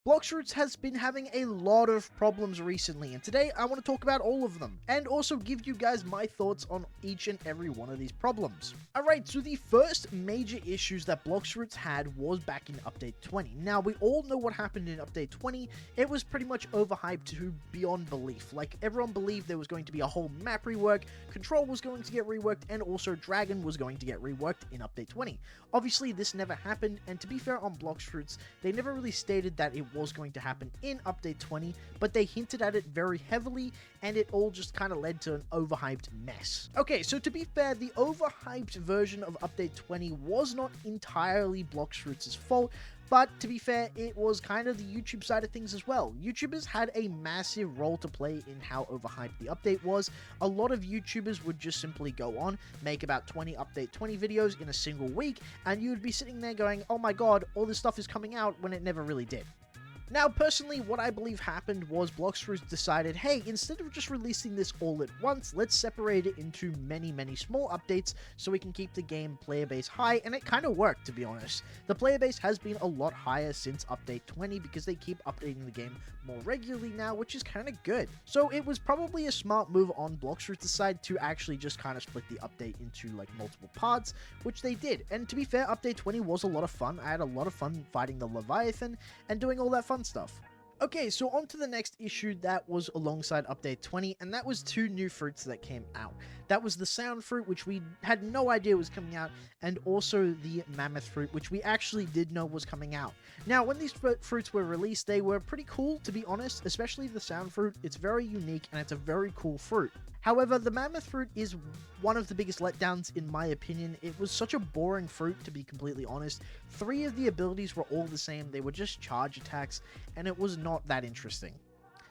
Blox Fruits has been having a lot of problems recently, and today I want to talk about all of them, and also give you guys my thoughts on each and every one of these problems. Alright, so the first major issues that Blox Fruits had was back in Update 20. Now, we all know what happened in Update 20. It was pretty much overhyped to beyond belief. Like, everyone believed there was going to be a whole map rework, Control was going to get reworked, and also Dragon was going to get reworked in Update 20. Obviously, this never happened, and to be fair on Blox Fruits, they never really stated that it was going to happen in Update 20, but they hinted at it very heavily, and it all just kind of led to an overhyped mess. Okay, so to be fair, the overhyped version of Update 20 was not entirely Blox Fruits' fault, but to be fair, it was kind of the YouTube side of things as well. YouTubers had a massive role to play in how overhyped the update was. A lot of YouTubers would just simply go on, make about 20 Update 20 videos in a single week, and you would be sitting there going, oh my god, all this stuff is coming out, when it never really did. Now, personally, what I believe happened was Blox Fruits decided, hey, instead of just releasing this all at once, let's separate it into many, many small updates so we can keep the game player base high, and it kind of worked, to be honest. The player base has been a lot higher since Update 20 because they keep updating the game more regularly now, which is kind of good. So it was probably a smart move on Blox Fruits' side to actually just kind of split the update into like multiple parts, which they did. And to be fair, Update 20 was a lot of fun. I had a lot of fun fighting the Leviathan and doing all that fun stuff. Okay, so on to the next issue that was alongside Update 20, and that was two new fruits that came out. That was the Sound Fruit, which we had no idea was coming out, and also the Mammoth Fruit, which we actually did know was coming out. Now, when these fruits were released, they were pretty cool, to be honest, especially the Sound Fruit. It's very unique, and it's a very cool fruit. However, the Mammoth Fruit is one of the biggest letdowns in my opinion. It was such a boring fruit, to be completely honest. 3 of the abilities were all the same, they were just charge attacks, and it was not that interesting.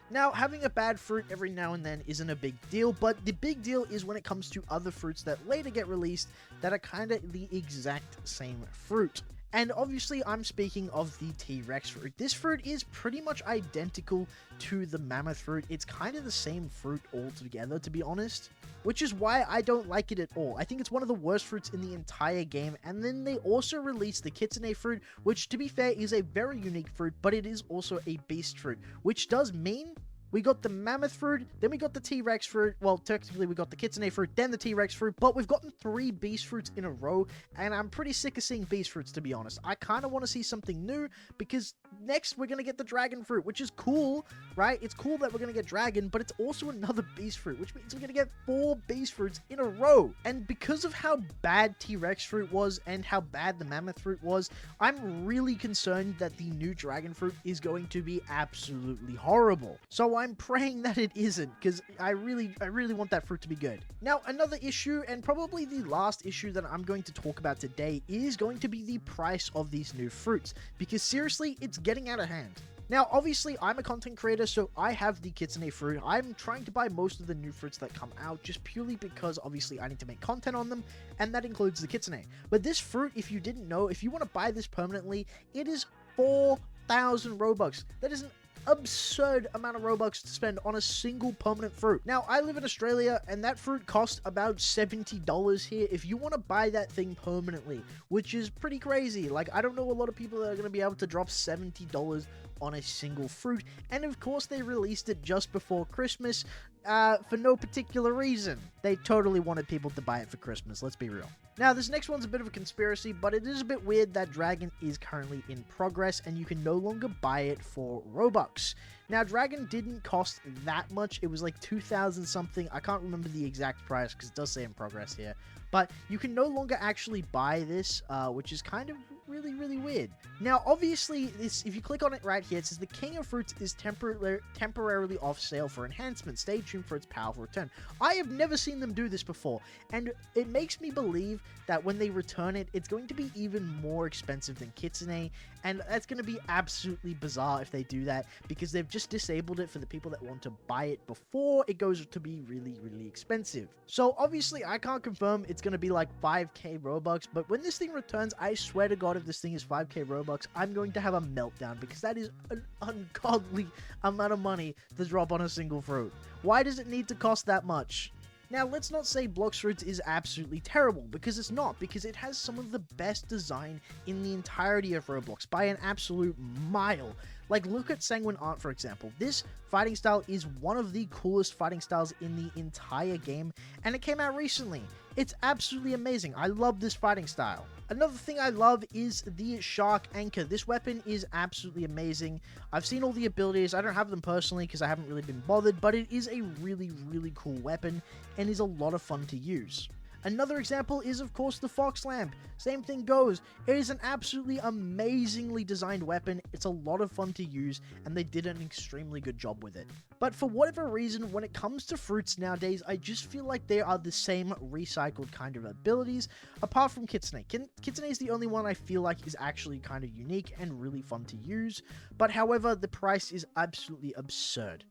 Now, having a bad fruit every now and then isn't a big deal, but the big deal is when it comes to other fruits that later get released that are kinda the exact same fruit. And obviously, I'm speaking of the T-Rex fruit. This fruit is pretty much identical to the Mammoth fruit. It's kind of the same fruit altogether, to be honest, which is why I don't like it at all. I think it's one of the worst fruits in the entire game. And then they also released the Kitsune fruit, which, to be fair, is a very unique fruit, but it is also a beast fruit, which does mean we got the Mammoth Fruit, then we got the T-Rex Fruit, well, technically we got the Kitsune Fruit, then the T-Rex Fruit, but we've gotten 3 Beast Fruits in a row, and I'm pretty sick of seeing Beast Fruits, to be honest. I kind of want to see something new, because next we're going to get the Dragon Fruit, which is cool, right? It's cool that we're going to get Dragon, but it's also another Beast Fruit, which means we're going to get 4 Beast Fruits in a row. And because of how bad T-Rex Fruit was, and how bad the Mammoth Fruit was, I'm really concerned that the new Dragon Fruit is going to be absolutely horrible. So I'm praying that it isn't, because I really want that fruit to be good. Now, another issue, and probably the last issue that I'm going to talk about today, is going to be the price of these new fruits, because seriously, it's getting out of hand. Now, obviously, I'm a content creator, so I have the Kitsune fruit. I'm trying to buy most of the new fruits that come out, just purely because, obviously, I need to make content on them, and that includes the Kitsune. But this fruit, if you didn't know, if you want to buy this permanently, it is 4,000 Robux. That is an absurd amount of Robux to spend on a single permanent fruit. Now, I live in Australia, and that fruit costs about $70 here if you want to buy that thing permanently, which is pretty crazy. Like, I don't know a lot of people that are going to be able to drop $70 on a single fruit, and of course they released it just before Christmas, for no particular reason. They totally wanted people to buy it for Christmas, let's be real. Now, this next one's a bit of a conspiracy, but it is a bit weird that Dragon is currently in progress, and you can no longer buy it for Robux. Now, Dragon didn't cost that much. It was like 2,000 something. I can't remember the exact price, because it does say in progress here. But you can no longer actually buy this, which is kind of really weird. Now, obviously, this, if you click on it right here, it says the King of Fruits is temporarily off sale for enhancement. Stay tuned for its powerful return. I have never seen them do this before, and it makes me believe that when they return it, it's going to be even more expensive than Kitsune, and that's going to be absolutely bizarre if they do that, because they've just disabled it for the people that want to buy it before it goes to be really expensive. So obviously, I can't confirm it's going to be like 5k Robux, but when this thing returns, I swear to God, if this thing is 5k Robux, I'm going to have a meltdown, because that is an ungodly amount of money to drop on a single fruit. Why does it need to cost that much? Now, let's not say Blox Fruits is absolutely terrible, because it's not, because it has some of the best design in the entirety of Roblox, by an absolute mile. Like, look at Sanguine Art, for example. This fighting style is one of the coolest fighting styles in the entire game, and it came out recently. It's absolutely amazing. I love this fighting style. Another thing I love is the Shark Anchor. This weapon is absolutely amazing. I've seen all the abilities. I don't have them personally because I haven't really been bothered, but it is a really, really cool weapon and is a lot of fun to use. Another example is, of course, the Fox Lamp. Same thing goes. It is an absolutely amazingly designed weapon. It's a lot of fun to use, and they did an extremely good job with it. But for whatever reason, when it comes to fruits nowadays, I just feel like they are the same recycled kind of abilities, apart from Kitsune. Kitsune is the only one I feel like is actually kind of unique and really fun to use, but however, the price is absolutely absurd.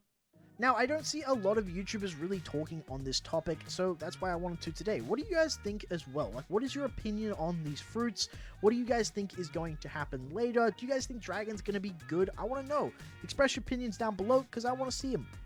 Now, I don't see a lot of YouTubers really talking on this topic, so that's why I wanted to today. What do you guys think as well? Like, what is your opinion on these fruits? What do you guys think is going to happen later? Do you guys think Dragon's going to be good? I want to know. Express your opinions down below, because I want to see them.